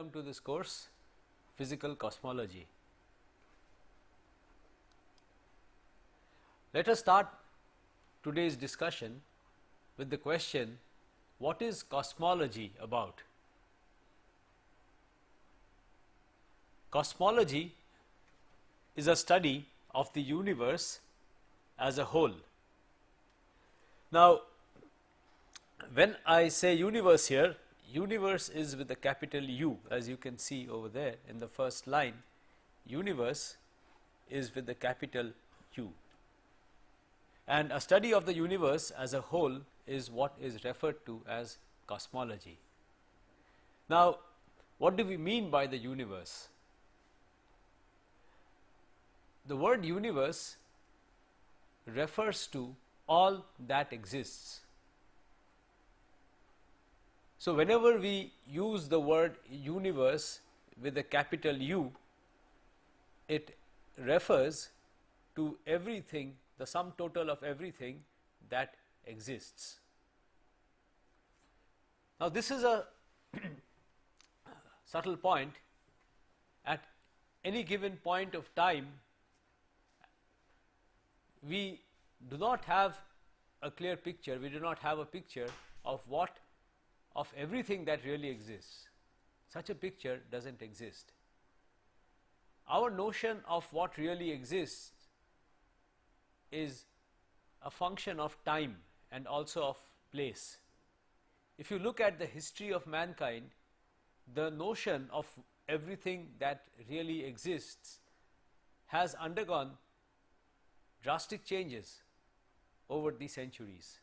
welcome to this course, Physical Cosmology. Let us start today's discussion with the question, what is cosmology about? Cosmology is a study of the universe as a whole. Now, when I say universe here, universe is with a capital U, as you can see over there in the first line. Universe is with the capital U, and a study of the universe as a whole is what is referred to as cosmology. Now, what do we mean by the universe? The word universe refers to all that exists. So, whenever we use the word universe with a capital U, it refers to everything, the sum total of everything that exists. Now, this is a subtle point. At any given point of time, we do not have a clear picture, we do not have a picture of everything that really exists. Such a picture does not exist. Our notion of what really exists is a function of time and also of place. If you look at the history of mankind, the notion of everything that really exists has undergone drastic changes over the centuries.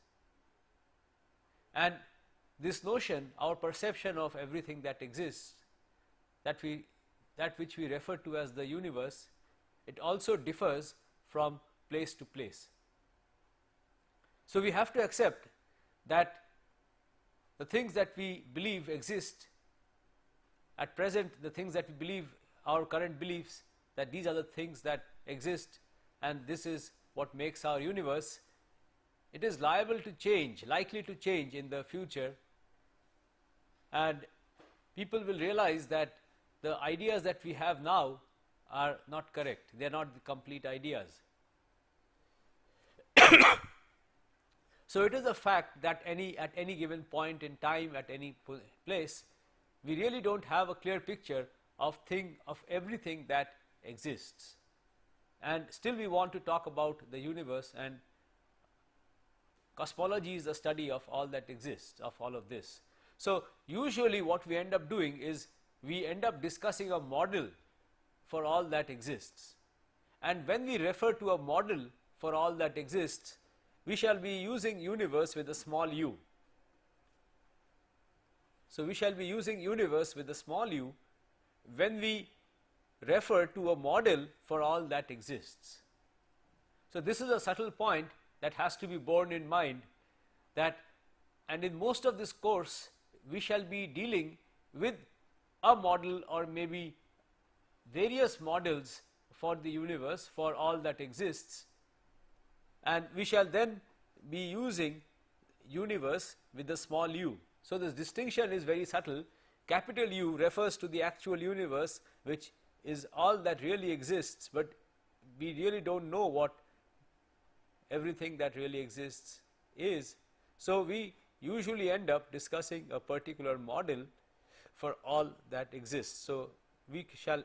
And this notion, our perception of everything that exists, that which we refer to as the universe, it also differs from place to place. So, we have to accept that the things that we believe exist at present, the things that we believe, our current beliefs, that these are the things that exist and this is what makes our universe, it is liable to change, likely to change in the future, and people will realize that the ideas that we have now are not correct, they are not the complete ideas. So, it is a fact that at any given point in time, at any place, we really do not have a clear picture of everything that exists, and still we want to talk about the universe, and cosmology is the study of all that exists, of all of this. So, usually what we end up doing is we end up discussing a model for all that exists, and when we refer to a model for all that exists, we shall be using universe with a small u. So, we shall be using universe with a small u when we refer to a model for all that exists. So, this is a subtle point that has to be borne in mind, that, and in most of this course we shall be dealing with a model or maybe various models for the universe, for all that exists, and we shall then be using universe with a small u. So, this distinction is very subtle. Capital U refers to the actual universe, which is all that really exists, but we really do not know what everything that really exists is. So, we usually end up discussing a particular model for all that exists. So, we shall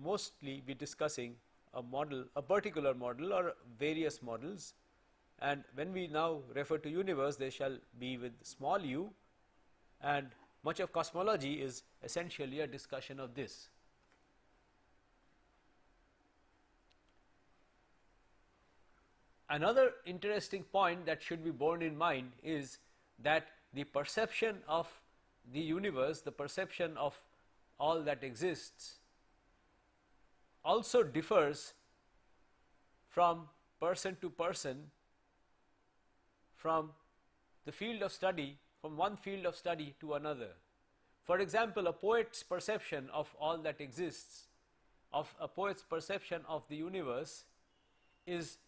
mostly be discussing a model, a particular model or various models, and when we now refer to universe, they shall be with small u, and much of cosmology is essentially a discussion of this. Another interesting point that should be borne in mind is that the perception of the universe, the perception of all that exists, also differs from person to person, from the field of study, from one field of study to another. For example, a poet's perception of all that exists, of a poet's perception of the universe, is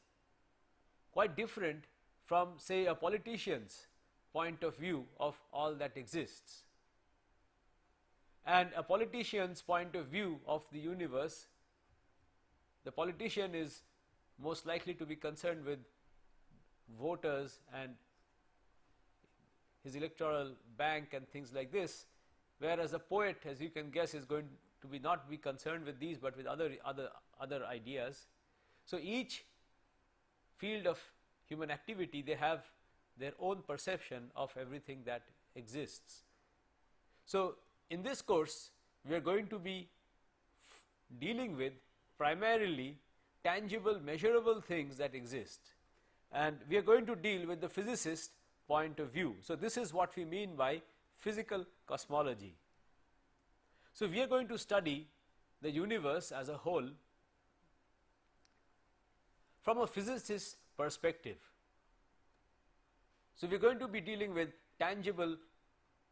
quite different from, say, a politician's point of view of all that exists. and a politician's point of view of the universe, the politician is most likely to be concerned with voters and his electoral bank and things like this, whereas a poet, as you can guess, is going to be not be concerned with these but with other ideas. So each field of human activity, they have their own perception of everything that exists. So in this course we are going to be dealing with primarily tangible, measurable things that exist, and we are going to deal with the physicist point of view. So this is what we mean by physical cosmology. So we are going to study the universe as a whole from a physicist's perspective. So we are going to be dealing with tangible,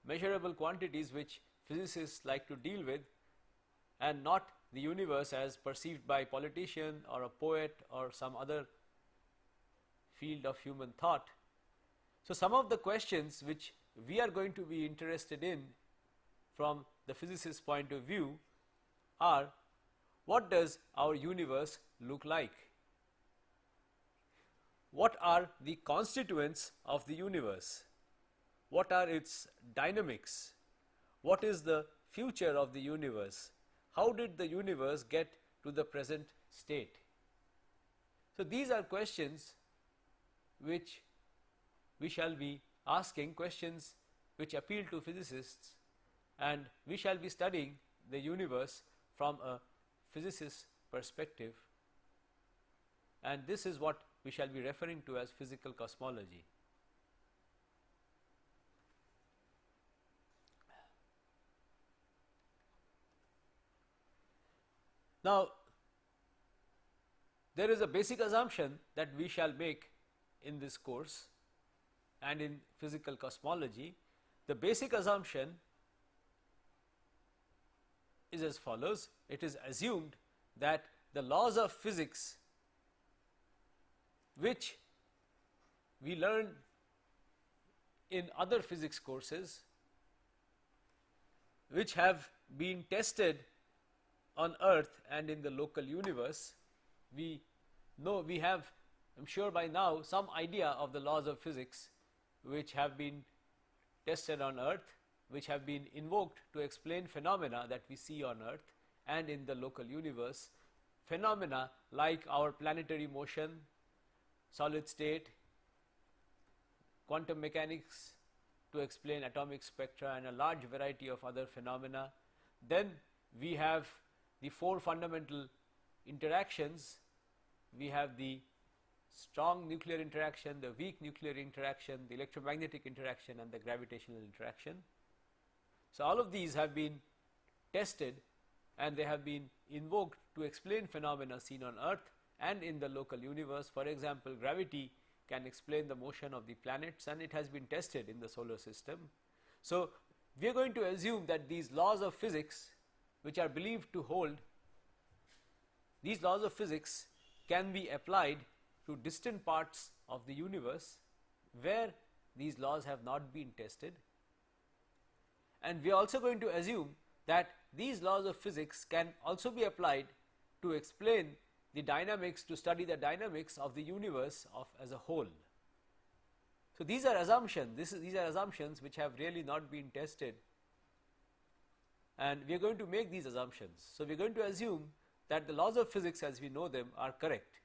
measurable quantities which physicists like to deal with, and not the universe as perceived by a politician or a poet or some other field of human thought. So some of the questions which we are going to be interested in from the physicist's point of view are: what does our universe look like? What are the constituents of the universe? What are its dynamics? What is the future of the universe? How did the universe get to the present state? So these are questions which we shall be asking, questions which appeal to physicists, and we shall be studying the universe from a physicist's perspective, and this is what we shall be referring to as physical cosmology. Now, there is a basic assumption that we shall make in this course and in physical cosmology. The basic assumption is as follows: it is assumed that the laws of physics which we learn in other physics courses, which have been tested on Earth and in the local universe, we know, we have, I am sure by now, some idea of the laws of physics which have been tested on Earth, which have been invoked to explain phenomena that we see on Earth and in the local universe, phenomena like our planetary motion, solid state, quantum mechanics to explain atomic spectra, and a large variety of other phenomena. Then we have the four fundamental interactions. We have the strong nuclear interaction, the weak nuclear interaction, the electromagnetic interaction, and the gravitational interaction. So all of these have been tested and they have been invoked to explain phenomena seen on Earth and in the local universe. For example, gravity can explain the motion of the planets, and it has been tested in the solar system. So we are going to assume that these laws of physics, which are believed to hold, these laws of physics can be applied to distant parts of the universe where these laws have not been tested. And we are also going to assume that these laws of physics can also be applied to explain the dynamics, to study the dynamics of the universe as a whole. So these are assumptions, these are assumptions which have really not been tested, and we are going to make these assumptions. So we are going to assume that the laws of physics as we know them are correct,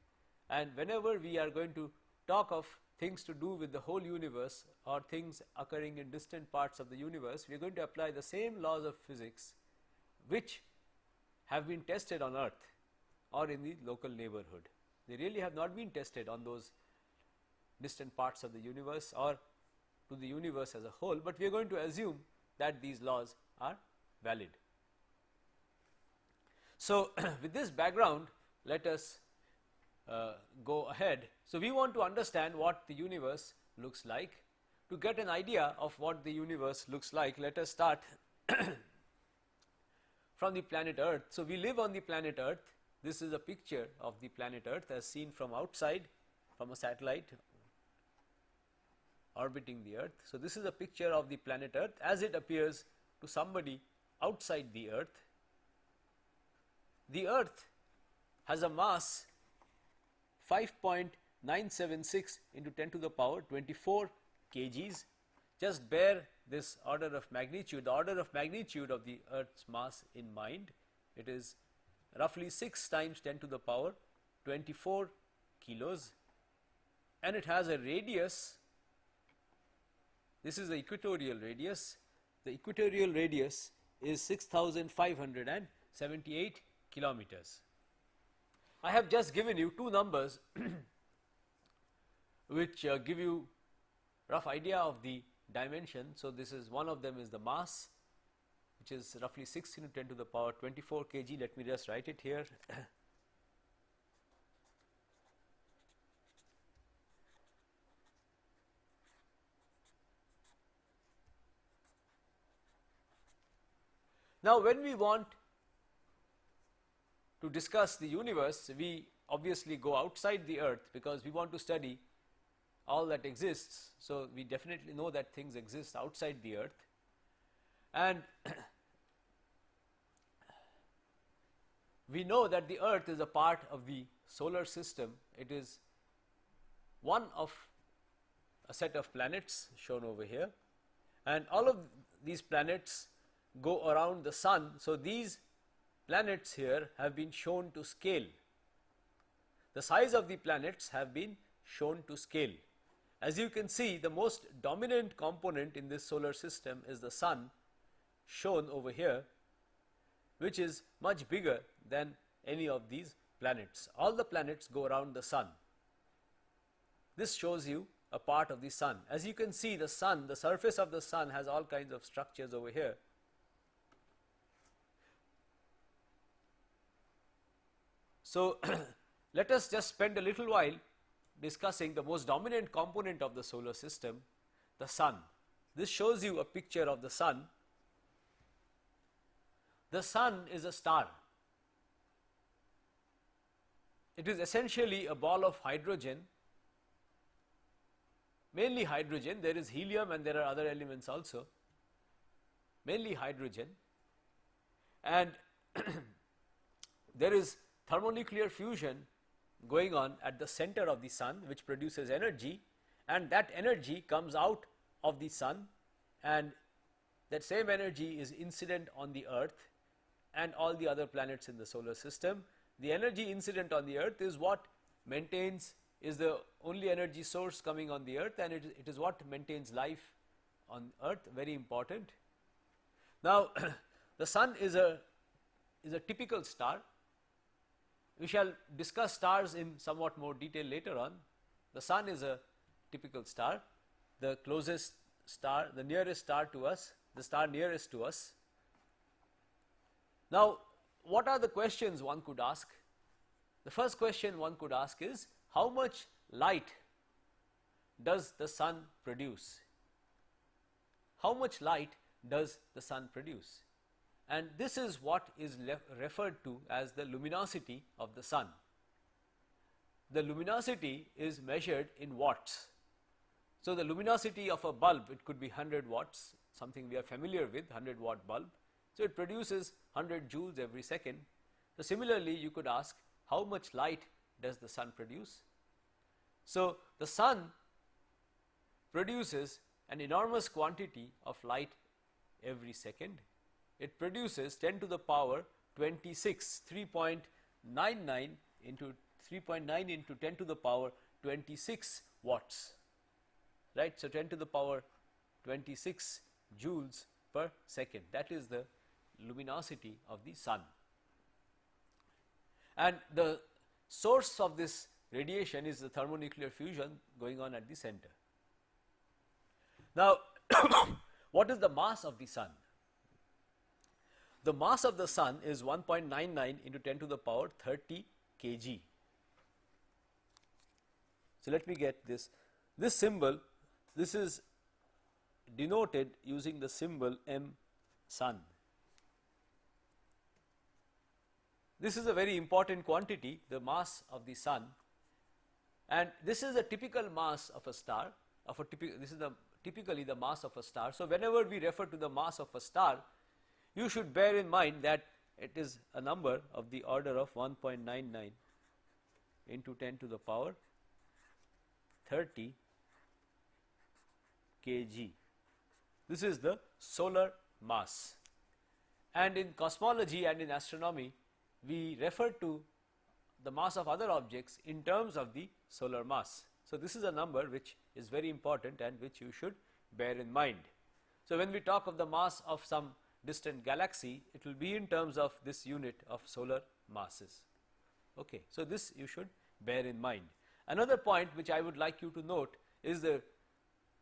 and whenever we are going to talk of things to do with the whole universe or things occurring in distant parts of the universe, we are going to apply the same laws of physics which have been tested on Earth or in the local neighborhood. They really have not been tested on those distant parts of the universe or to the universe as a whole, but we are going to assume that these laws are valid. So with this background, let us go ahead. So we want to understand what the universe looks like. To get an idea of what the universe looks like, let us start from the planet Earth. So we live on the planet Earth. This is a picture of the planet Earth as seen from outside, from a satellite orbiting the Earth. So this is a picture of the planet Earth as it appears to somebody outside the Earth. The Earth has a mass 5.976 into 10 to the power 24 kgs. Just bear this order of magnitude, the order of magnitude of the Earth's mass in mind. It is roughly 6 times 10 to the power 24 kilos, and it has a radius. This is the equatorial radius. The equatorial radius is 6,578 kilometers. I have just given you two numbers which give you rough idea of the dimension. So, this is one of them is the mass, which is roughly 6 into 10 to the power 24 kg. Let me just write it here. Now, when we want to discuss the universe, we obviously go outside the Earth because we want to study all that exists. So, we definitely know that things exist outside the Earth, and we know that the Earth is a part of the solar system. It is one of a set of planets shown over here, and all of these planets go around the sun. So, these planets here have been shown to scale. The size of the planets have been shown to scale. As you can see, the most dominant component in this solar system is the sun, shown over here, which is much bigger than any of these planets. All the planets go around the sun. This shows you a part of the sun. As you can see, the sun, the surface of the sun has all kinds of structures over here. So, let us just spend a little while discussing the most dominant component of the solar system, the sun. This shows you a picture of the sun. The sun is a star. It is essentially a ball of hydrogen, mainly hydrogen. There is helium and there are other elements also, mainly hydrogen, and there is thermonuclear fusion going on at the center of the sun, which produces energy, and that energy comes out of the sun, and that same energy is incident on the Earth and all the other planets in the solar system. The energy incident on the Earth is what maintains, is the only energy source coming on the Earth, and it is what maintains life on Earth, very important. Now, the sun is a typical star. We shall discuss stars in somewhat more detail later on. The sun is a typical star, the closest star, the nearest star to us, the star nearest to us. Now, what are the questions one could ask? The first question one could ask is, how much light does the sun produce? How much light does the sun produce? And this is what is referred to as the luminosity of the sun. The luminosity is measured in watts. So, the luminosity of a bulb, it could be 100 watts, something we are familiar with, 100-watt bulb. So, it produces 100 joules every second. So, similarly, you could ask, how much light does the sun produce? So, the sun produces an enormous quantity of light every second. It produces 10 to the power 26, 3.99 into 3.9 into 10 to the power 26 watts, right. So, 10 to the power 26 joules per second, that is the luminosity of the sun. And the source of this radiation is the thermonuclear fusion going on at the center. Now, what is the mass of the sun? The mass of the sun is 1.99 into 10 to the power 30 kg. So, let me get this. This symbol, this is denoted using the symbol m sun. This is a very important quantity, the mass of the sun, and this is a typical mass of a star, this is typically the mass of a star. So, whenever we refer to the mass of a star, you should bear in mind that it is a number of the order of 1.99 into 10 to the power 30 kg. This is the solar mass, and in cosmology and in astronomy we refer to the mass of other objects in terms of the solar mass. So, this is a number which is very important and which you should bear in mind. So, when we talk of the mass of some distant galaxy, it will be in terms of this unit of solar masses. Okay. So, this you should bear in mind. Another point which I would like you to note is the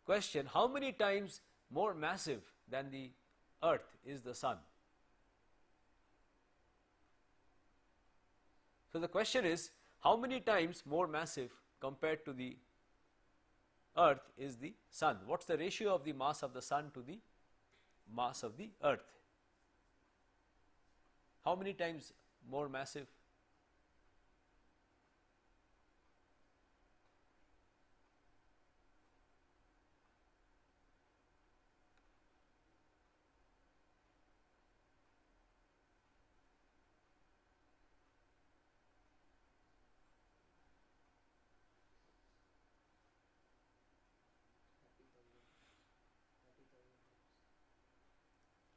question, how many times more massive than the earth is the sun? So, the question is, how many times more massive compared to the earth is the sun? What is the ratio of the mass of the sun to the mass of the earth? How many times more massive?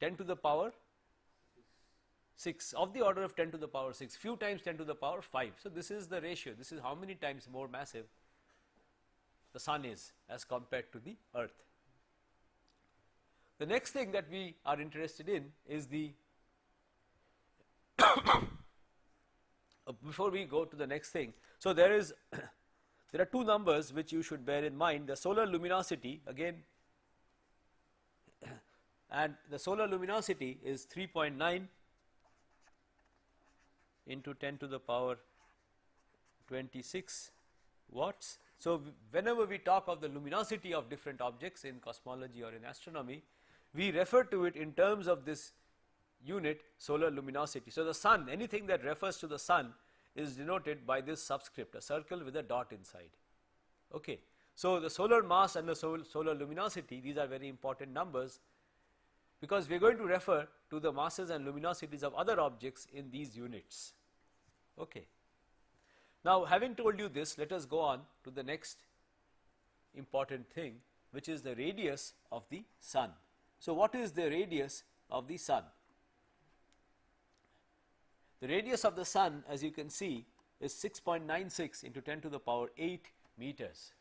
Ten to the power 6, of the order of 10 to the power 6, few times 10 to the power 5. So, this is the ratio, this is how many times more massive the sun is as compared to the earth. The next thing that we are interested in is the before we go to the next thing. So, there are two numbers which you should bear in mind, the solar luminosity again, and the solar luminosity is 3.9 into 10 to the power 26 watts. So, whenever we talk of the luminosity of different objects in cosmology or in astronomy, we refer to it in terms of this unit, solar luminosity. So, the sun, anything that refers to the sun is denoted by this subscript, a circle with a dot inside. Okay. So, the solar mass and the solar luminosity, these are very important numbers, because we are going to refer to the masses and luminosities of other objects in these units. Okay. Now, having told you this, let us go on to the next important thing, which is the radius of the sun. So, what is the radius of the sun? The radius of the sun, as you can see, is 6.96 into 10 to the power 8 meters.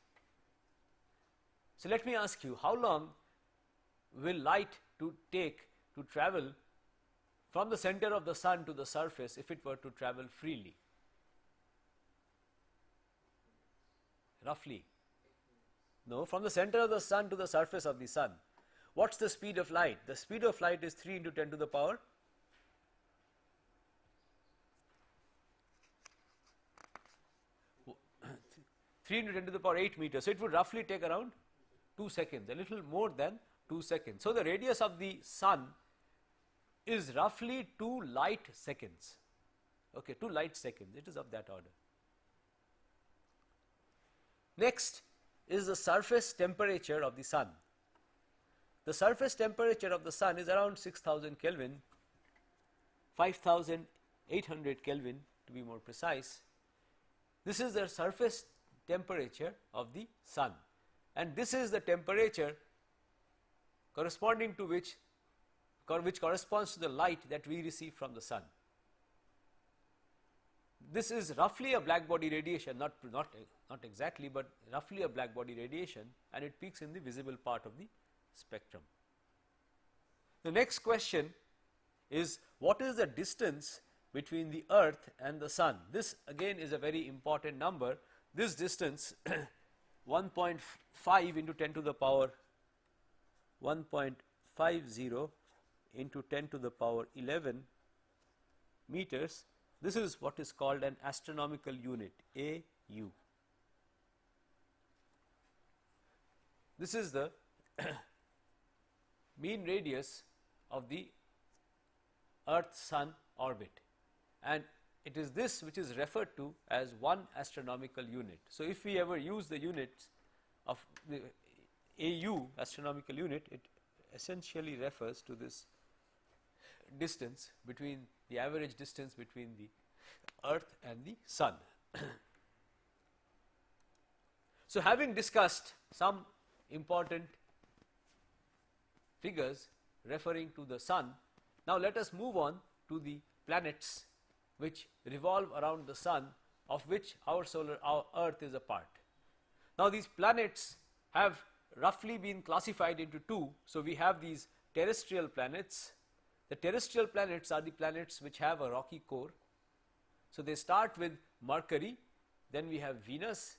So, let me ask you, how long will light take to travel from the center of the sun to the surface if it were to travel freely? Roughly? No, from the center of the sun to the surface of the sun. What is the speed of light? The speed of light is 3 into 10 to the power 3 into 10 to the power 8 meters. So, it would roughly take around 2 seconds, a little more than 2 seconds. So, the radius of the sun is roughly 2 light seconds, okay, 2 light seconds, it is of that order. Next is the surface temperature of the sun. The surface temperature of the sun is around 6000 Kelvin, 5800 Kelvin to be more precise. This is the surface temperature of the sun, and this is the temperature corresponding to which corresponds to the light that we receive from the sun. This is roughly a black body radiation, not exactly, but roughly a black body radiation, and it peaks in the visible part of the spectrum. The next question is, what is the distance between the earth and the sun? This again is a very important number. This distance 1.5 into 10 to the power 1.50 into 10 to the power 11 meters. This is what is called an astronomical unit, AU. This is the mean radius of the Earth-Sun orbit, and it is this which is referred to as 1 astronomical unit. So, if we ever use the units of the AU astronomical unit, it essentially refers to this distance between the average distance between the Earth and the Sun. So, having discussed some important figures referring to the Sun, now let us move on to the planets which revolve around the Sun, of which our Earth is a part. Now, these planets have roughly been classified into two. So, we have these terrestrial planets. The terrestrial planets are the planets which have a rocky core. So, they start with Mercury, then we have Venus,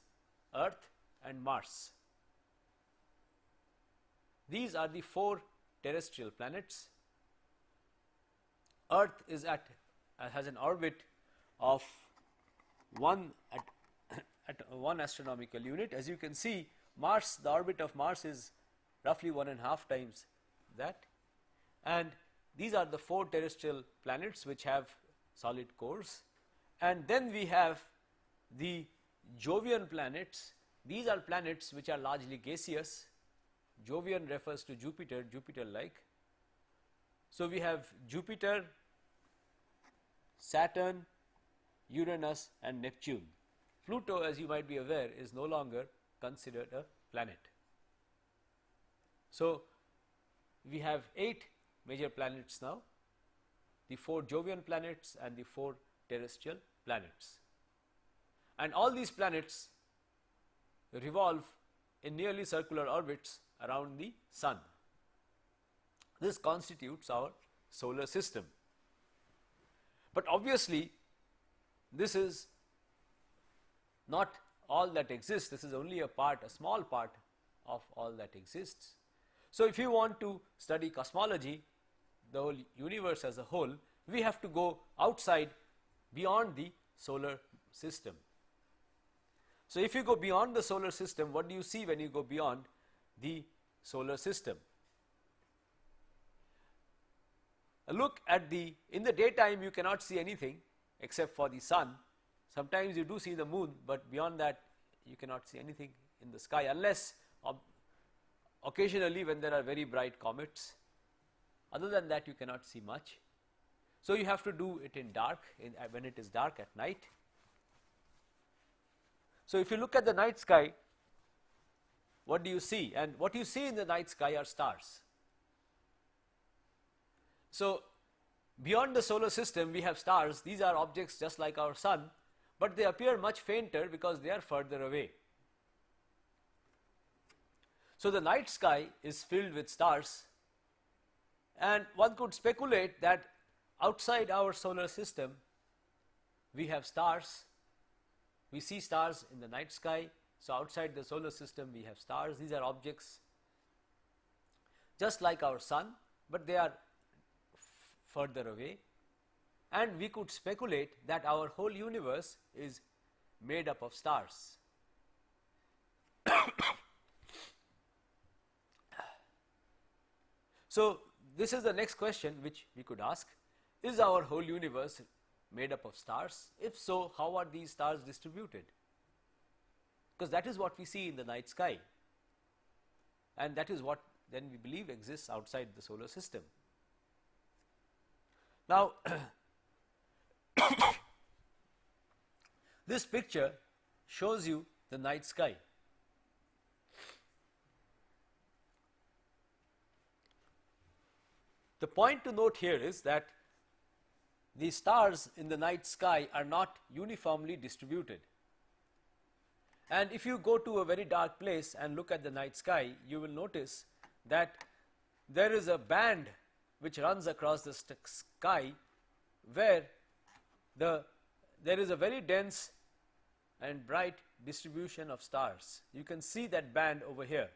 Earth and Mars. These are the four terrestrial planets. Earth is has an orbit of 1 at 1 astronomical unit. As you can see, Mars, the orbit of Mars is roughly 1.5 times that, and these are the four terrestrial planets which have solid cores. And then we have the Jovian planets. These are planets which are largely gaseous. Jovian refers to Jupiter, Jupiter-like. So, we have Jupiter, Saturn, Uranus and Neptune. Pluto, as you might be aware, is no longer considered a planet. So, we have 8 major planets now, the 4 Jovian planets and the 4 terrestrial planets. And all these planets revolve in nearly circular orbits around the Sun. This constitutes our solar system. But obviously, this is not all that exists. This is only a part, a small part of all that exists. So, if you want to study cosmology, the whole universe as a whole, we have to go outside, beyond the solar system. So, if you go beyond the solar system, what do you see when you go beyond the solar system? A look at in the daytime you cannot see anything except for the sun. Sometimes you do see the moon, but beyond that you cannot see anything in the sky, unless occasionally when there are very bright comets. Other than that you cannot see much. So, you have to do it in dark, when it is dark at night. So, if you look at the night sky, what do you see? And what you see in the night sky are stars. So, beyond the solar system we have stars. These are objects just like our sun, but they appear much fainter because they are further away. So, the night sky is filled with stars, and one could speculate that outside our solar system we have stars. We see stars in the night sky. So, outside the solar system we have stars. These are objects just like our sun, but they are further away, and we could speculate that our whole universe is made up of stars. So, this is the next question which we could ask: is our whole universe made up of stars? If so, how are these stars distributed? Because that is what we see in the night sky, and that is what then we believe exists outside the solar system. Now, this picture shows you the night sky. The point to note here is that the stars in the night sky are not uniformly distributed. And if you go to a very dark place and look at the night sky, you will notice that there is a band which runs across the sky where there is a very dense and bright distribution of stars. You can see that band over here.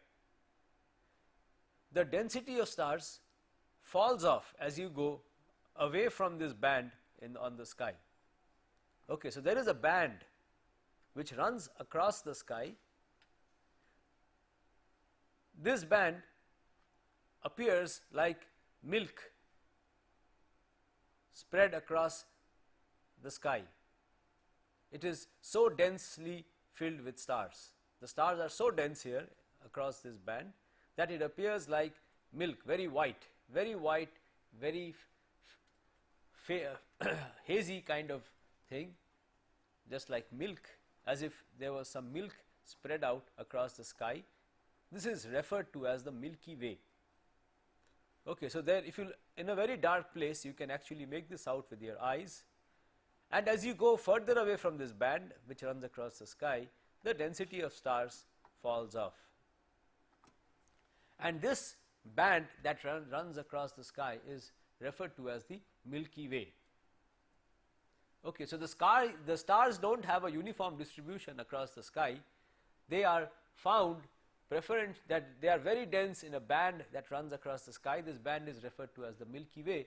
The density of stars falls off as you go away from this band on the sky. Okay, so there is a band which runs across the sky. This band appears like milk spread across the sky. It is so densely filled with stars. The stars are so dense here across this band that it appears like milk, very white, very hazy kind of thing, just like milk, as if there was some milk spread out across the sky. This is referred to as the Milky Way. Okay, so there, if you in a very dark place, you can actually make this out with your eyes, and as you go further away from this band which runs across the sky, the density of stars falls off, and this band that runs across the sky is referred to as the Milky Way. Okay, so the stars don't have a uniform distribution across the sky. They are found that they are very dense in a band that runs across the sky. This band is referred to as the Milky Way.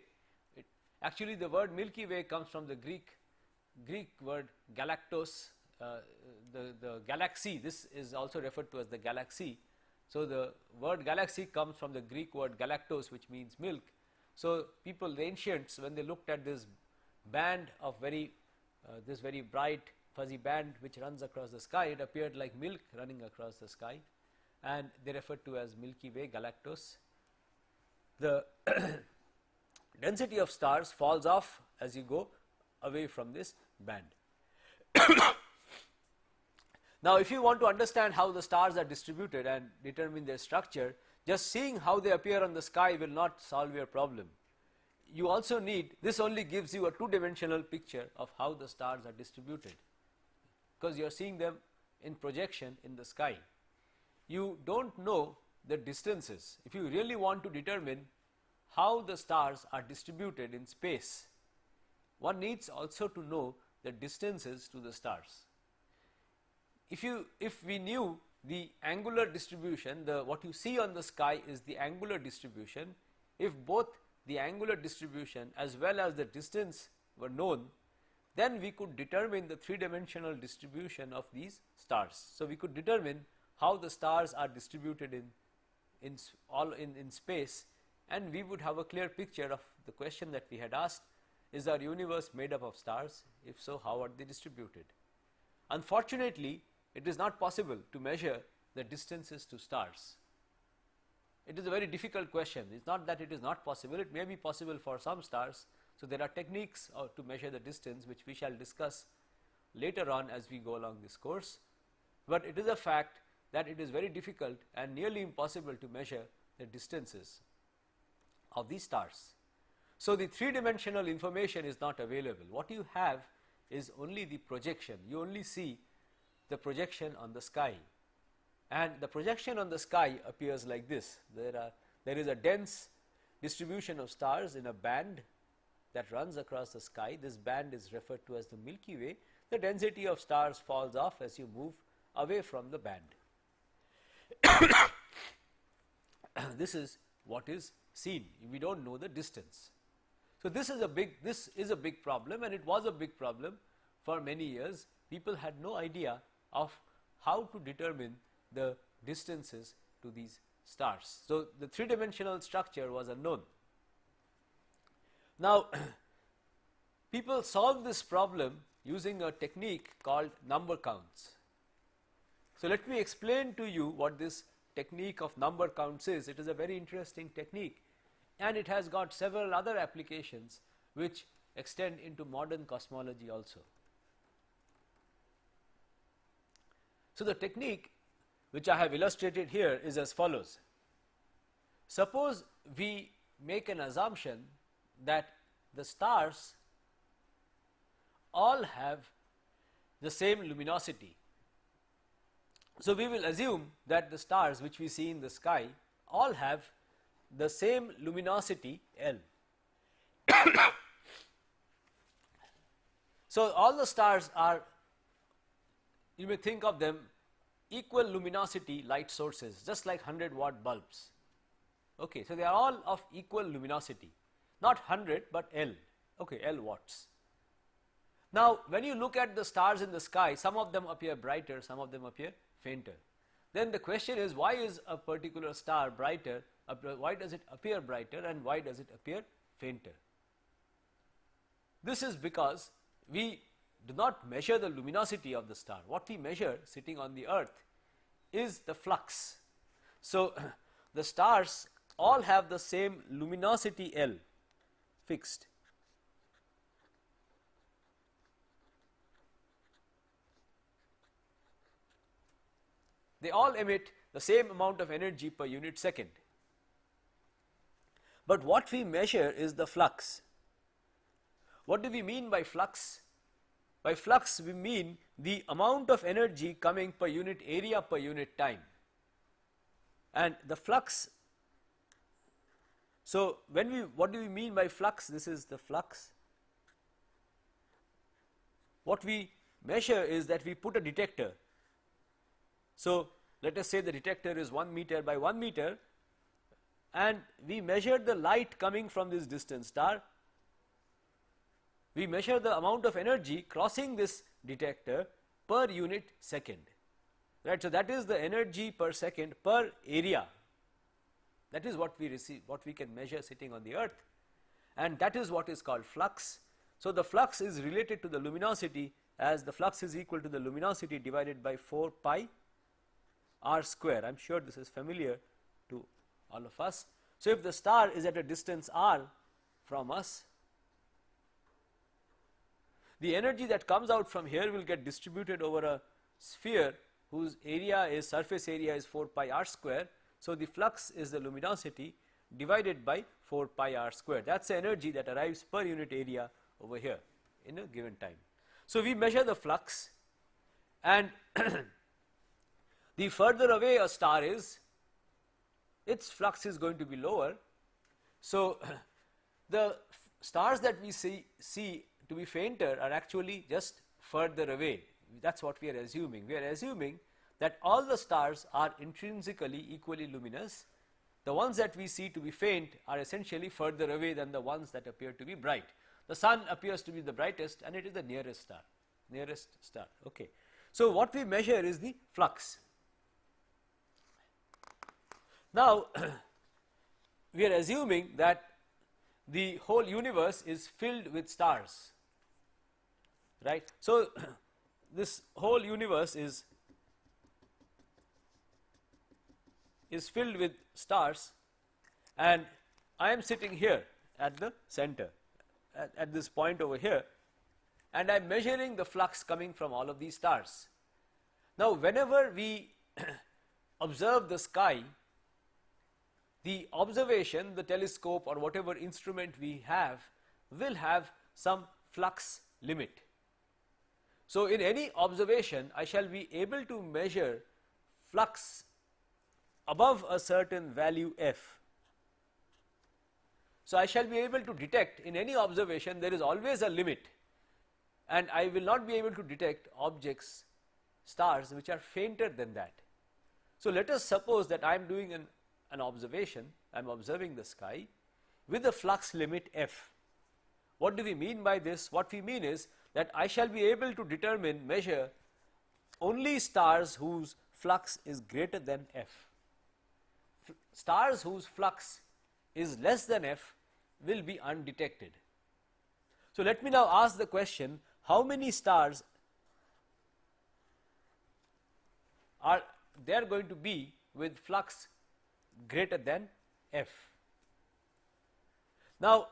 Actually, the word Milky Way comes from the Greek word galactos, the galaxy. This is also referred to as the galaxy. So the word galaxy comes from the Greek word galactos, which means milk. So people, the ancients, when they looked at this band of this very bright fuzzy band which runs across the sky, it appeared like milk running across the sky, and they referred to as Milky Way, galactos. The density of stars falls off as you go away from this band. Now, if you want to understand how the stars are distributed and determine their structure, just seeing how they appear on the sky will not solve your problem. You also need, this only gives you a two-dimensional picture of how the stars are distributed, because you are seeing them in projection in the sky. You don't know the distances. If you really want to determine how the stars are distributed in space, one needs also to know the distances to the stars. If we knew the angular distribution, what you see on the sky is the angular distribution. If both the angular distribution as well as the distance were known, then we could determine the three-dimensional distribution of these stars. So we could determine how the stars are distributed in space, and we would have a clear picture of the question that we had asked: is our universe made up of stars? If so, how are they distributed? Unfortunately, it is not possible to measure the distances to stars. It is a very difficult question. It is not that it is not possible, it may be possible for some stars. So there are techniques to measure the distance, which we shall discuss later on as we go along this course. But it is a fact that it is very difficult and nearly impossible to measure the distances of these stars. So the three-dimensional information is not available. What you have is only the projection. You only see the projection on the sky, and the projection on the sky appears like this. There is a dense distribution of stars in a band that runs across the sky. This band is referred to as the Milky Way. The density of stars falls off as you move away from the band. This is what is seen. We don't know the distance. So this is a big problem, and it was a big problem for many years. People had no idea of how to determine the distances to these stars. So the three-dimensional structure was unknown. Now, people solved this problem using a technique called number counts. So let me explain to you what this technique of number counts is. It is a very interesting technique, and it has got several other applications which extend into modern cosmology also. So the technique which I have illustrated here is as follows. Suppose we make an assumption that the stars all have the same luminosity. So we will assume that the stars which we see in the sky all have the same luminosity L. So all the stars are, you may think of them, equal luminosity light sources, just like 100-watt bulbs. Okay, so they are all of equal luminosity, not 100 but L. Okay, L watts. Now, when you look at the stars in the sky, some of them appear brighter, some of them appear fainter. Then the question is, why is a particular star brighter? Why does it appear brighter, and why does it appear fainter? This is because we do not measure the luminosity of the star. What we measure sitting on the earth is the flux. So the stars all have the same luminosity L fixed. they all emit the same amount of energy per unit second. But what we measure is the flux. What do we mean by flux? By flux we mean the amount of energy coming per unit area per unit time, and the flux. So what do we mean by flux? This is the flux. What we measure is that we put a detector. So let us say the detector is 1 meter by 1 meter, and we measure the light coming from this distant star. We measure the amount of energy crossing this detector per unit second, right. So that is the energy per second per area. That is what we receive, what we can measure sitting on the earth, and that is what is called flux. So the flux is related to the luminosity, as the flux is equal to the luminosity divided by 4 pi r square. I am sure this is familiar to all of us. So if the star is at a distance r from us, the energy that comes out from here will get distributed over a sphere whose area is, surface area is 4 pi r square. So the flux is the luminosity divided by 4 pi r square. That is the energy that arrives per unit area over here in a given time. So we measure the flux, and the further away a star is, its flux is going to be lower. So the stars that we see to be fainter are actually just further away. That is what we are assuming. We are assuming that all the stars are intrinsically equally luminous. The ones that we see to be faint are essentially further away than the ones that appear to be bright. The sun appears to be the brightest, and it is the nearest star, okay. So what we measure is the flux. Now we are assuming that the whole universe is filled with stars, right. So this whole universe is filled with stars, and I am sitting here at the center, at this point over here, and I am measuring the flux coming from all of these stars. Now whenever we observe the sky, the observation, the telescope or whatever instrument we have will have some flux limit. So in any observation I shall be able to measure flux above a certain value f. So I shall be able to detect in any observation there is always a limit, and I will not be able to detect objects, stars which are fainter than that. So let us suppose that I am doing an observation, I am observing the sky with a flux limit f. What do we mean by this? What we mean is that I shall be able to measure only stars whose flux is greater than f. Stars whose flux is less than f will be undetected. So let me now ask the question, how many stars are there going to be with flux greater than f? Now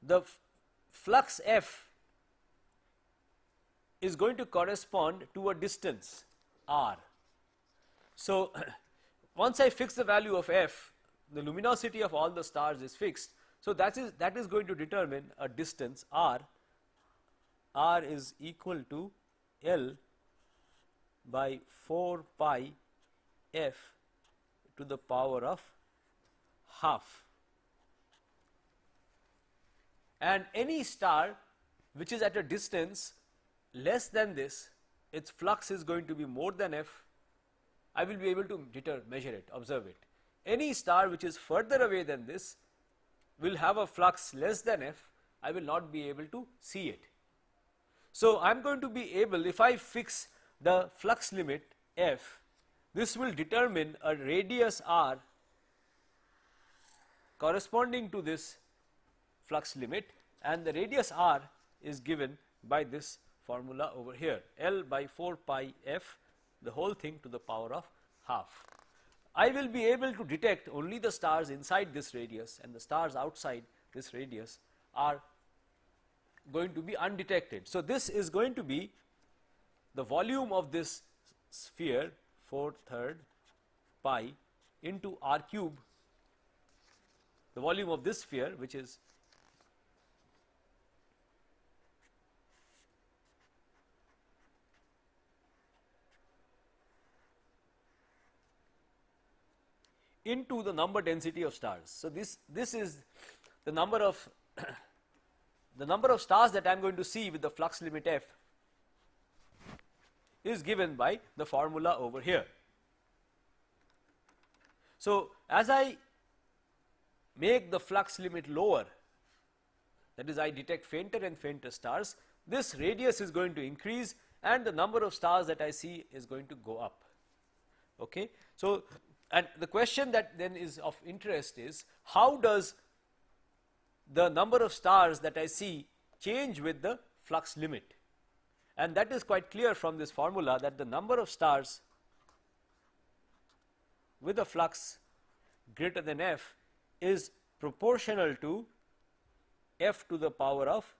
the flux f is going to correspond to a distance r. So once I fix the value of f, the luminosity of all the stars is fixed. So that is going to determine a distance r. R is equal to L by 4 pi f to the power of half. And any star which is at a distance less than this, its flux is going to be more than f. I will be able to measure it, observe it. Any star which is further away than this will have a flux less than f. I will not be able to see it. So I am going to be able, if I fix the flux limit f, this will determine a radius r corresponding to this flux limit, and the radius r is given by this formula over here, L by 4 pi f, the whole thing to the power of half. I will be able to detect only the stars inside this radius, and the stars outside this radius are going to be undetected. So this is going to be the volume of this sphere 4/3 pi into r cube, the volume of this sphere, which is into the number density of stars. So, this is the number of the number of stars that I am going to see with the flux limit f is given by the formula over here. So, as I make the flux limit lower, that is I detect fainter and fainter stars, this radius is going to increase and the number of stars that I see is going to go up. Okay. So, and the question that then is of interest is, how does the number of stars that I see change with the flux limit? And that is quite clear from this formula, that the number of stars with a flux greater than f is proportional to f to the power of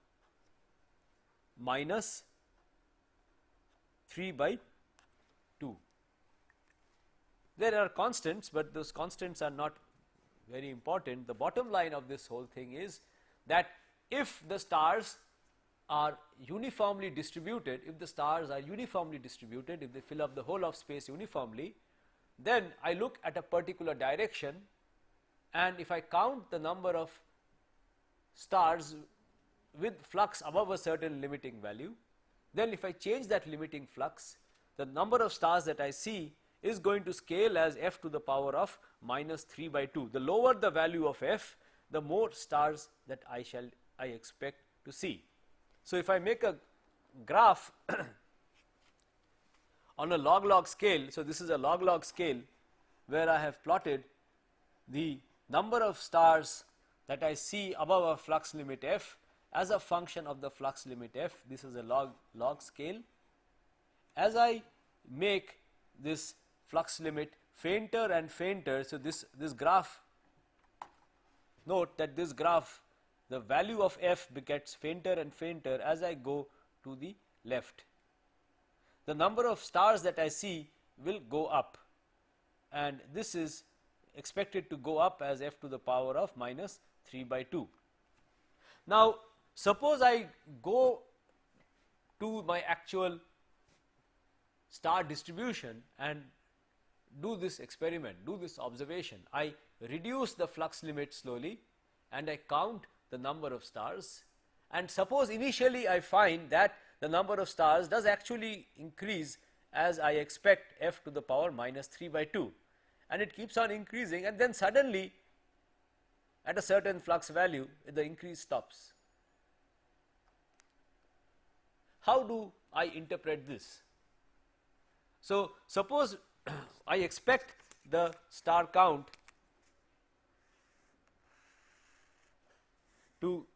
minus 3/2. There are constants, but those constants are not very important. The bottom line of this whole thing is that if the stars are uniformly distributed, if they fill up the whole of space uniformly, then I look at a particular direction, and if I count the number of stars with flux above a certain limiting value, then if I change that limiting flux, the number of stars that I see is going to scale as f to the power of minus 3/2. The lower the value of f, the more stars that I expect to see. So, if I make a graph on a log-log scale, so this is a log-log scale where I have plotted the number of stars that I see above a flux limit f as a function of the flux limit f. This is a log scale. As I make this flux limit fainter and fainter, so this graph, note that this graph, the value of f gets fainter and fainter as I go to the left. The number of stars that I see will go up, and this is expected to go up as f to the power of minus 3/2. Now, suppose I go to my actual star distribution and do this experiment, do this observation. I reduce the flux limit slowly and I count the number of stars, and suppose initially I find that the number of stars does actually increase as I expect f to the power minus 3/2, and it keeps on increasing, and then suddenly at a certain flux value the increase stops. How do I interpret this? So, suppose I expect the star count to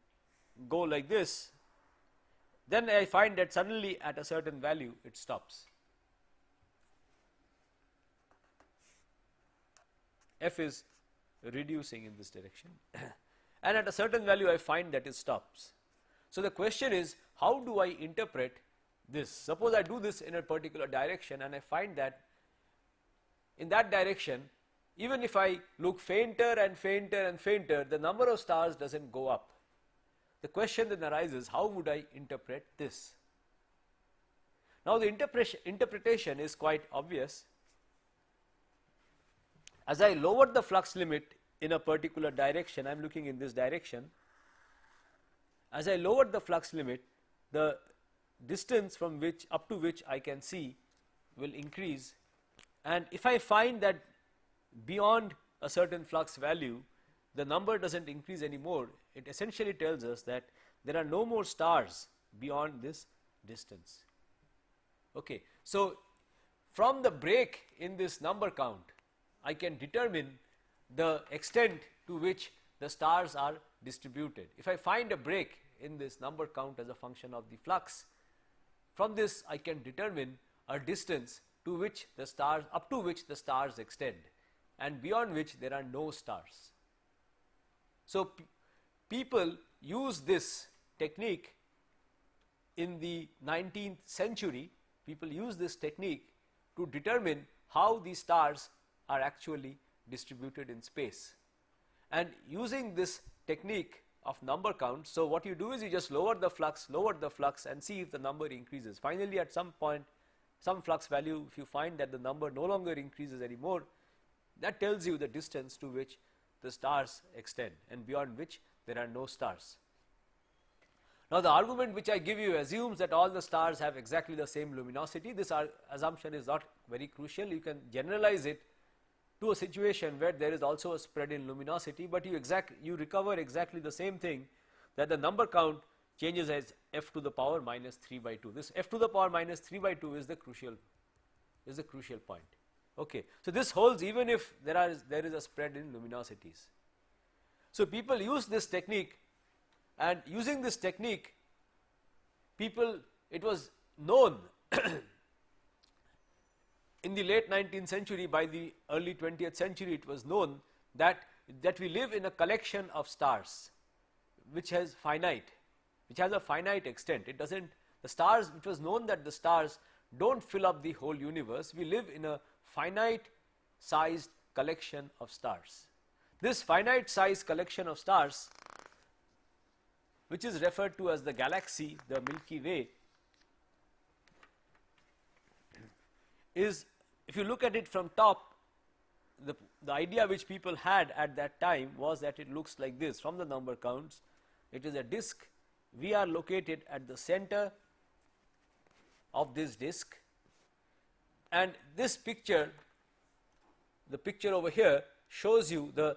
go like this, then I find that suddenly at a certain value it stops. F is reducing in this direction and at a certain value I find that it stops. So, the question is, how do I interpret this? Suppose I do this in a particular direction and I find that in that direction, even if I look fainter and fainter and fainter, the number of stars does not go up. The question then arises, how would I interpret this? Now, the interpretation is quite obvious. As I lower the flux limit in a particular direction, I am looking in this direction. As I lower the flux limit, the distance from which up to which I can see will increase, and if I find that beyond a certain flux value the number does not increase anymore, it essentially tells us that there are no more stars beyond this distance. Okay. So, from the break in this number count, I can determine the extent to which the stars are distributed. If I find a break in this number count as a function of the flux, from this I can determine a distance to which the stars, up to which the stars extend, and beyond which there are no stars. So, people use this technique in the 19th century people use this technique to determine how these stars are actually distributed in space. And using this technique of number count, so what you do is you just lower the flux and see if the number increases. Finally, at some point, some flux value, if you find that the number no longer increases anymore, that tells you the distance to which the stars extend and beyond which there are no stars. Now, the argument which I give you assumes that all the stars have exactly the same luminosity. This assumption is not very crucial. You can generalize it to a situation where there is also a spread in luminosity, but you recover exactly the same thing, that the number count changes as f to the power minus 3 by 2. This f to the power minus 3 by 2 is the crucial point. Okay. So, this holds even if there is a spread in luminosities. So, people use this technique, and using this technique it was known in the late 19th century, by the early 20th century it was known that we live in a collection of stars which has a finite extent. It was known that the stars don't fill up the whole universe. We live in a finite sized collection of stars. This finite sized collection of stars, which is referred to as the galaxy, the Milky Way, is, if you look at it from top, the idea which people had at that time was that it looks like this from the number counts. It is a disk. We are located at the center of this disk, and this picture, the picture over here, shows you the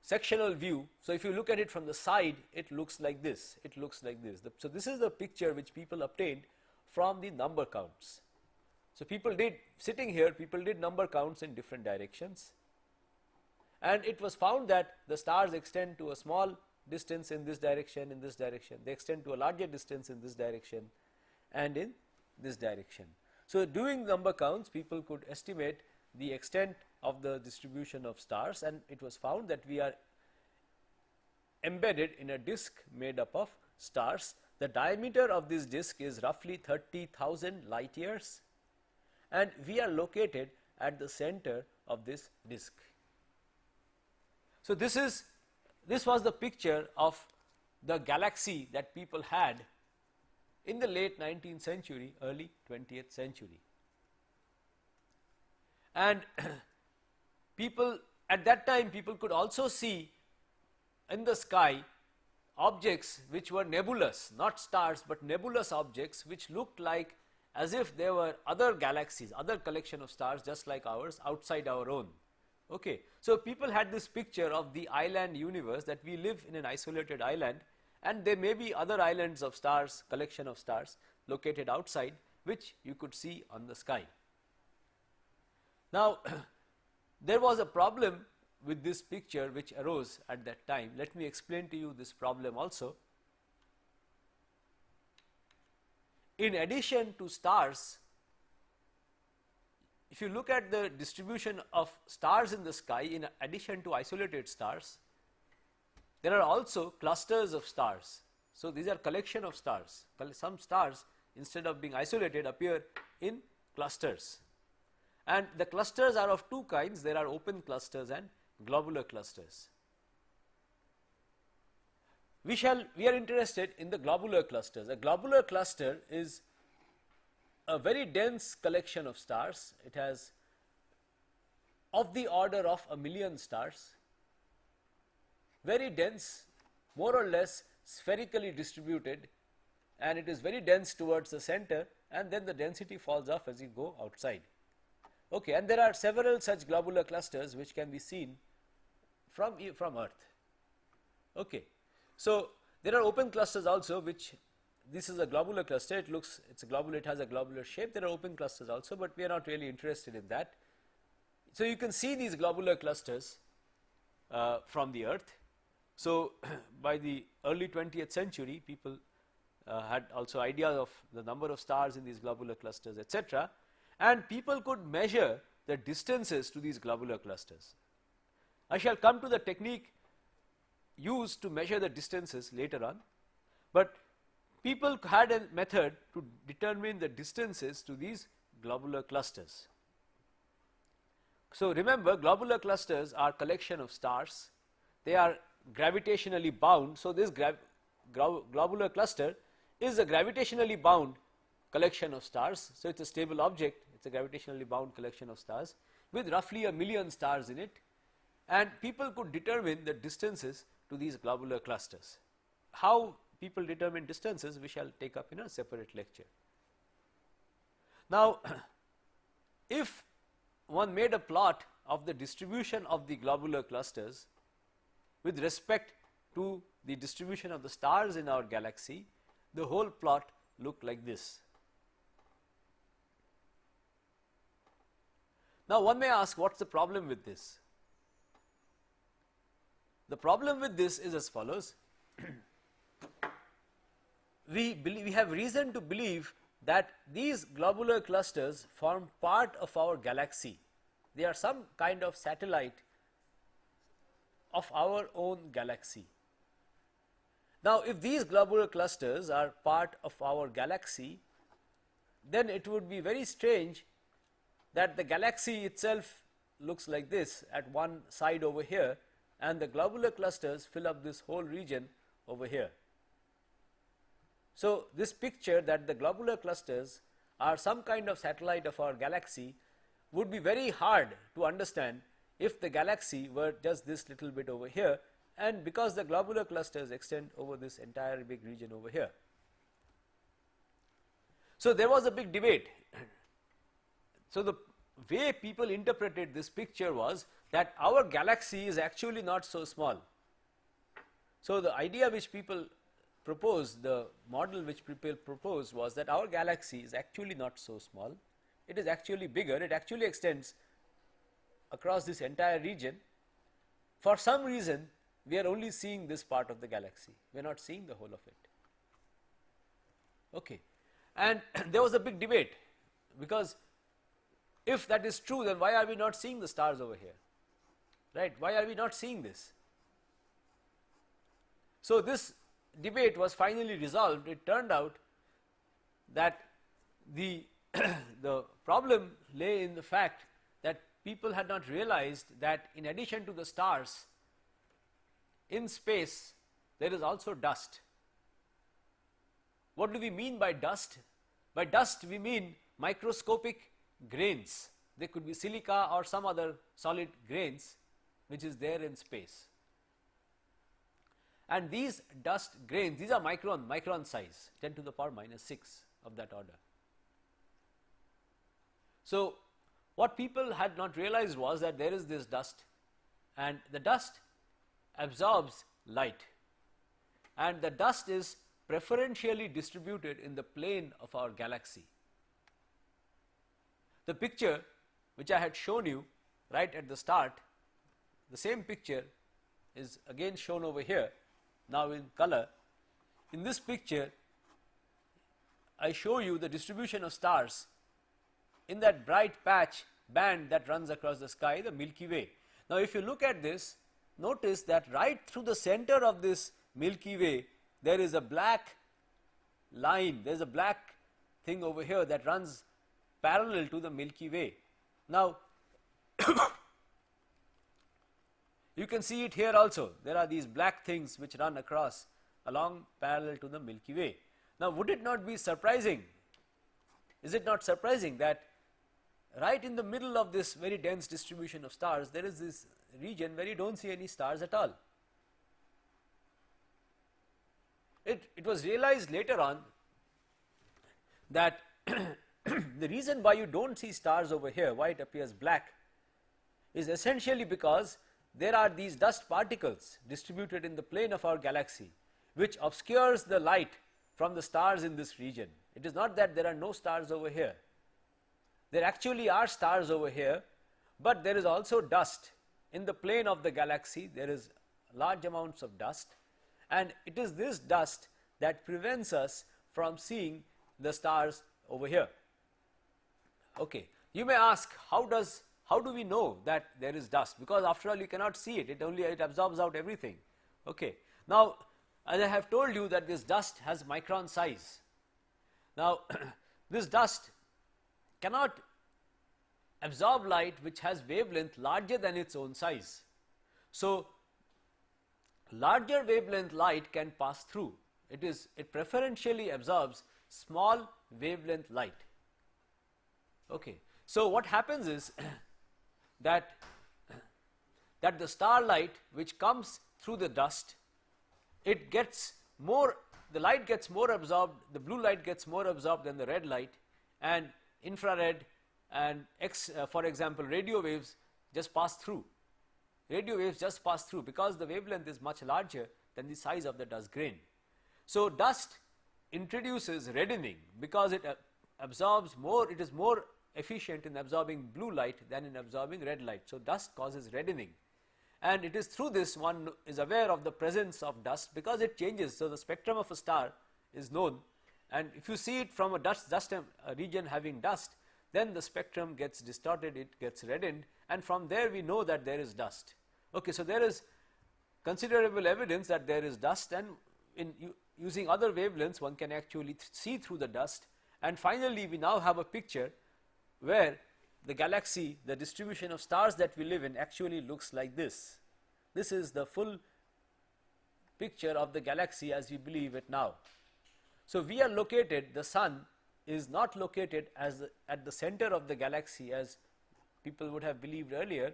sectional view. So, if you look at it from the side, it looks like this, So, this is the picture which people obtained from the number counts. So, people did number counts in different directions, and it was found that the stars extend to a small distance in this direction, they extend to a larger distance in this direction and in this direction. So, doing number counts, people could estimate the extent of the distribution of stars, and it was found that we are embedded in a disk made up of stars. The diameter of this disk is roughly 30,000 light years, and we are located at the center of this disk. So, this was the picture of the galaxy that people had in the late 19th century, early 20th century. And at that time, people could also see in the sky objects which were nebulous, not stars, but nebulous objects which looked like as if there were other galaxies, other collection of stars just like ours outside our own. Okay. So, people had this picture of the island universe, that we live in an isolated island, and there may be other islands of stars, collection of stars located outside, which you could see on the sky. Now, there was a problem with this picture which arose at that time. Let me explain to you this problem also. In addition to stars, if you look at the distribution of stars in the sky, in addition to isolated stars, there are also clusters of stars. So, these are collection of stars. Some stars, instead of being isolated, appear in clusters, and the clusters are of two kinds. There are open clusters and globular clusters. We are interested in the globular clusters. A globular cluster is a very dense collection of stars. It has of the order of 1 million stars, very dense, more or less spherically distributed, and it is very dense towards the center, and then the density falls off as you go outside. Okay, and there are several such globular clusters which can be seen from Earth. Okay. So, there are open clusters also, which this is a globular cluster. It has a globular shape. There are open clusters also, but we are not really interested in that. So, you can see these globular clusters from the Earth. So, by the early 20th century, people had also ideas of the number of stars in these globular clusters, etc., and people could measure the distances to these globular clusters. I shall come to the technique used to measure the distances later on, but people had a method to determine the distances to these globular clusters. So, remember, globular clusters are collection of stars, they are gravitationally bound. So, this globular cluster is a gravitationally bound collection of stars. So, it is a stable object, it is a gravitationally bound collection of stars with roughly 1,000,000 stars in it, and people could determine the distances to these globular clusters. How people determine distances we shall take up in a separate lecture. Now, if one made a plot of the distribution of the globular clusters with respect to the distribution of the stars in our galaxy, the whole plot looked like this. Now, one may ask, what is the problem with this? The problem with this is as follows. We have reason to believe that these globular clusters form part of our galaxy. They are some kind of satellite of our own galaxy. Now, if these globular clusters are part of our galaxy, then it would be very strange that the galaxy itself looks like this at one side over here, and the globular clusters fill up this whole region over here. So, this picture that the globular clusters are some kind of satellite of our galaxy would be very hard to understand if the galaxy were just this little bit over here, and because the globular clusters extend over this entire big region over here. So, there was a big debate. So, the way people interpreted this picture was that our galaxy is actually not so small. So, the idea which people proposed, the model which people proposed was that our galaxy is actually not so small, it is actually bigger, it actually extends across this entire region. For some reason, we are only seeing this part of the galaxy, we are not seeing the whole of it. Okay. And there was a big debate, because if that is true, then why are we not seeing the stars over here, right? Why are we not seeing this? So, this debate was finally resolved. It turned out that the the problem lay in the fact that people had not realized that in addition to the stars in space, there is also dust. What do we mean by dust? By dust we mean microscopic grains. They could be silica or some other solid grains which is there in space. And these dust grains, these are micron size, 10 to the power minus 6 of that order. So, what people had not realized was that there is this dust, and the dust absorbs light, and the dust is preferentially distributed in the plane of our galaxy. The picture which I had shown you right at the start, the same picture is again shown over here, now in color. In this picture, I show you the distribution of stars in that bright patch band that runs across the sky, the Milky Way. Now, if you look at this, notice that right through the center of this Milky Way, there is a black line, there is a black thing over here that runs parallel to the Milky Way. Now, you can see it here also, there are these black things which run across along parallel to the Milky Way. Now, would it not be surprising, is it not surprising that right in the middle of this very dense distribution of stars, there is this region where you do not see any stars at all. It was realized later on that the reason why you do not see stars over here, why it appears black, is essentially because there are these dust particles distributed in the plane of our galaxy which obscures the light from the stars in this region. It is not that there are no stars over here. There actually are stars over here, but there is also dust in the plane of the galaxy. There is large amounts of dust, and it is this dust that prevents us from seeing the stars over here. Okay. You may ask, how do we know that there is dust? Because after all, you cannot see it, it absorbs out everything. Okay. Now, as I have told you that this dust has micron size. Now, this dust cannot absorb light which has wavelength larger than its own size. So, larger wavelength light can pass through. It preferentially absorbs small wavelength light. Okay. So, what happens is that the starlight which comes through the dust, it gets more, the light gets more absorbed, the blue light gets more absorbed than the red light, and infrared and for example radio waves just pass through. Radio waves just pass through because the wavelength is much larger than the size of the dust grain. So, dust introduces reddening because it absorbs more, it is more efficient in absorbing blue light than in absorbing red light. So, dust causes reddening, and it is through this one is aware of the presence of dust because it changes. So, the spectrum of a star is known, and if you see it from a region having dust, then the spectrum gets distorted, it gets reddened, and from there we know that there is dust. Okay, so, there is considerable evidence that there is dust, and in using other wavelengths one can actually see through the dust, and finally we now have a picture where the galaxy, the distribution of stars that we live in actually looks like this. This is the full picture of the galaxy as we believe it now. So, we are located, the sun is not located at the center of the galaxy as people would have believed earlier.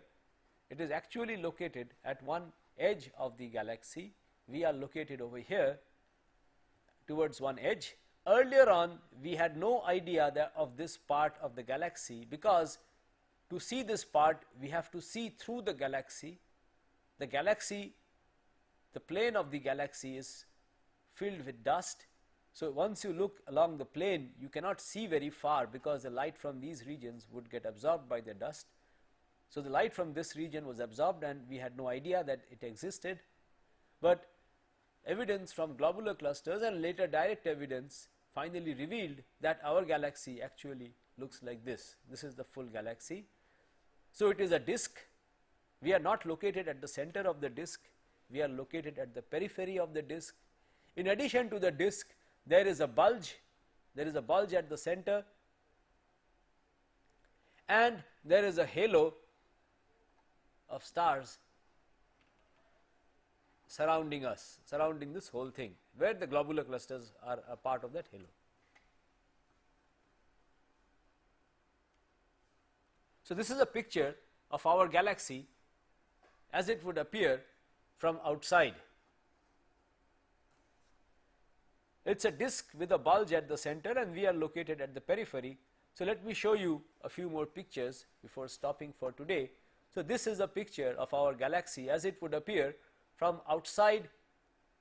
It is actually located at one edge of the galaxy. We are located over here towards one edge. Earlier on we had no idea of this part of the galaxy, because to see this part we have to see through the galaxy. The galaxy, the plane of the galaxy is filled with dust. So, once you look along the plane you cannot see very far because the light from these regions would get absorbed by the dust. So, the light from this region was absorbed and we had no idea that it existed, but evidence from globular clusters and later direct evidence finally revealed that our galaxy actually looks like this. This is the full galaxy. So, it is a disk. We are not located at the center of the disk, we are located at the periphery of the disk. In addition to the disk, there is a bulge at the center, and there is a halo of stars surrounding us, surrounding this whole thing, where the globular clusters are a part of that halo. So, this is a picture of our galaxy as it would appear from outside. It is a disk with a bulge at the center and we are located at the periphery. So, let me show you a few more pictures before stopping for today. So, this is a picture of our galaxy as it would appear from outside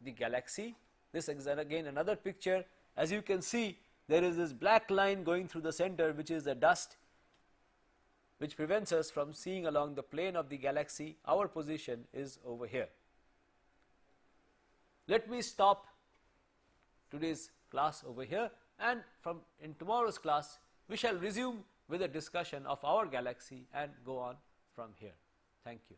the galaxy. This is again another picture. As you can see, there is this black line going through the center, which is the dust which prevents us from seeing along the plane of the galaxy. Our position is over here. Let me stop today's class over here, and in tomorrow's class we shall resume with a discussion of our galaxy and go on from here. Thank you.